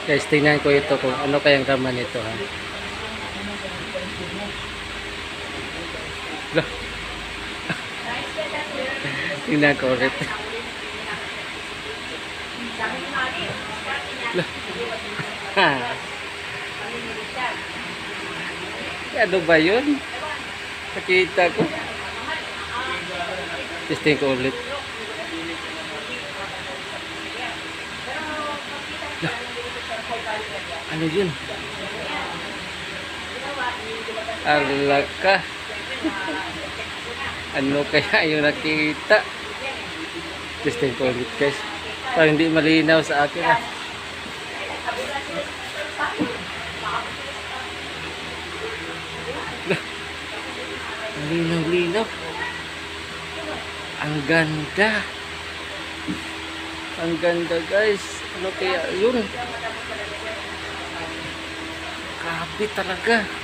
Guys, tingnan ko ito kung ano kayang laman nito ha. Lah. Tingnan ko ulit. Lah. Ha. Ano ba yun? Nakita ko. Testing ko ulit. Lah. Ano yun? Alaka. Ano kaya yung nakita? Testing ko ulit guys. Parang hindi malinaw sa akin ah. Linaw-linaw. Ang ganda. Ang ganda guys. Ano kaya yun? Grabe talaga.